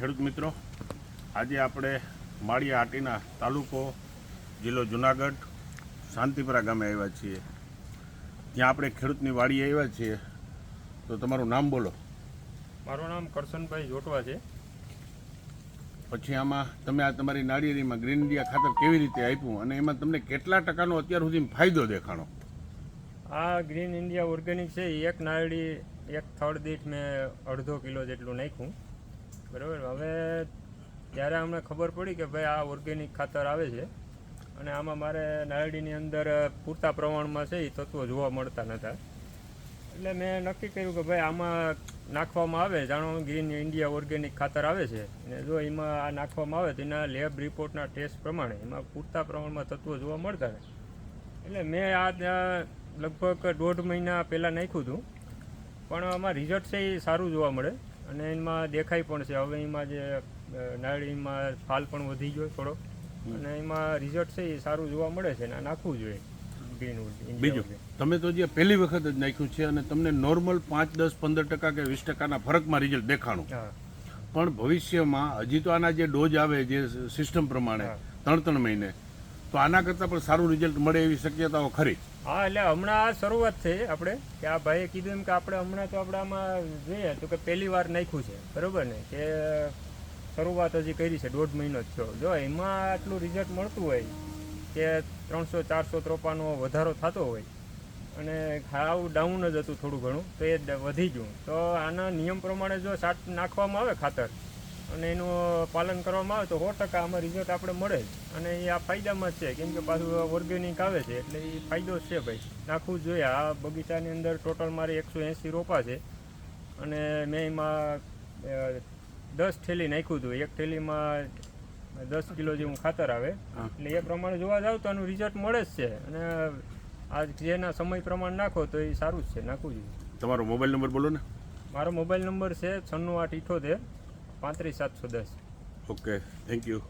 ખેડૂત મિત્રો, આજે આપણે માળિયા હાટીના તાલુકો જિલ્લો જુનાગઢ શાંતિપરા ગામે આવ્યા છીએ. ત્યાં આપણે ખેડૂતની વાડીએ આવ્યા છીએ. તો તમારું નામ બોલો. મારું નામ કરશનભાઈ જોટવા છે. પછી આમાં તમે આ તમારી નાળિયેરીમાં ગ્રીન ઇન્ડિયા ખાતર કેવી રીતે આપ્યું અને એમાં તમને કેટલા ટકાનો અત્યાર સુધી ફાયદો દેખાણો? આ ગ્રીન ઇન્ડિયા ઓર્ગેનિક છે એ એક નાળડી એક થડ દીઠ મેં 1/2 કિલો જેટલું નાખ્યું. બરાબર. હવે ત્યારે અમને ખબર પડી કે ભાઈ આ ઓર્ગેનિક ખાતર આવે છે અને આમાં મારે નાળડીની અંદર પૂરતા પ્રમાણમાં છે એ તત્વો જોવા મળતા નહોતા. એટલે મેં નક્કી કર્યું કે ભાઈ આમાં નાખવામાં આવે, જાણો ગ્રીન ઇન્ડિયા ઓર્ગેનિક ખાતર આવે છે અને જો એમાં આ નાખવામાં આવે તો એના લેબ રિપોર્ટના ટેસ્ટ પ્રમાણે એમાં પૂરતા પ્રમાણમાં તત્વો જોવા મળતા ને. એટલે મેં આ લગભગ 1.5 મહિના પહેલાં નાખ્યું હતું, પણ આમાં રિઝલ્ટ છે એ સારું જોવા મળે અને એમાં દેખાય પણ છે. હવે એમાં જે નાળીમાં ફાલ પણ વધી ગયો થોડો અને એમાં રિઝલ્ટ છે એ સારું જોવા મળે છે અને આ નાખવું જોઈએ. બીજું, તમે તો જે પહેલી વખત જ નાખ્યું છે અને તમને નોર્મલ 5, 10, 15% કે 20% ફરકમાં રિઝલ્ટ દેખાણું, પણ ભવિષ્યમાં હજી તો આના જે ડોઝ આવે જે સિસ્ટમ પ્રમાણે 3 મહિને, તો આના કરતાં પણ સારું રિઝલ્ટ મળે એવી શક્યતાઓ ખરી? હા, એટલે હમણાં આ શરૂઆત છે આપણે કે આ ભાઈએ કીધું એમ કે આપણે હમણાં તો આપણે આમાં જોઈએ તો કે પહેલી વાર નાખ્યું છે, બરાબર ને, કે શરૂઆત હજી કરી છે, 1.5 મહિનો જ થયો. જો એમાં આટલું રિઝલ્ટ મળતું હોય કે 300-400 ત્રોપાનો વધારો થતો હોય અને હાવ ડાઉન જ હતું થોડું ઘણું તો એ વધી ગયું, તો આના નિયમ પ્રમાણે જો નાખવામાં આવે ખાતર અને એનું પાલન કરવામાં આવે તો 100% આમાં રિઝલ્ટ આપણે મળે જ. અને એ આ ફાયદામાં જ છે, કેમ કે પાછું ઓર્ગેનિક આવે છે એટલે એ ફાયદો જ છે. ભાઈ નાખવું જ જોઈએ. આ બગીચાની અંદર ટોટલ મારે 180 રોપા છે અને મેં એમાં 10 થેલી નાખ્યું હતું. એક થેલીમાં 10 કિલો જેવું ખાતર આવે, એટલે એ પ્રમાણે જોવા જાવ તો આનું રિઝલ્ટ મળે જ છે. અને આ જેના સમય પ્રમાણે નાખો તો એ સારું જ છે, નાખવું જોઈએ. તમારો મોબાઈલ નંબર બોલો ને. મારો મોબાઈલ નંબર છે 96 878 35 710. Okay, thank you.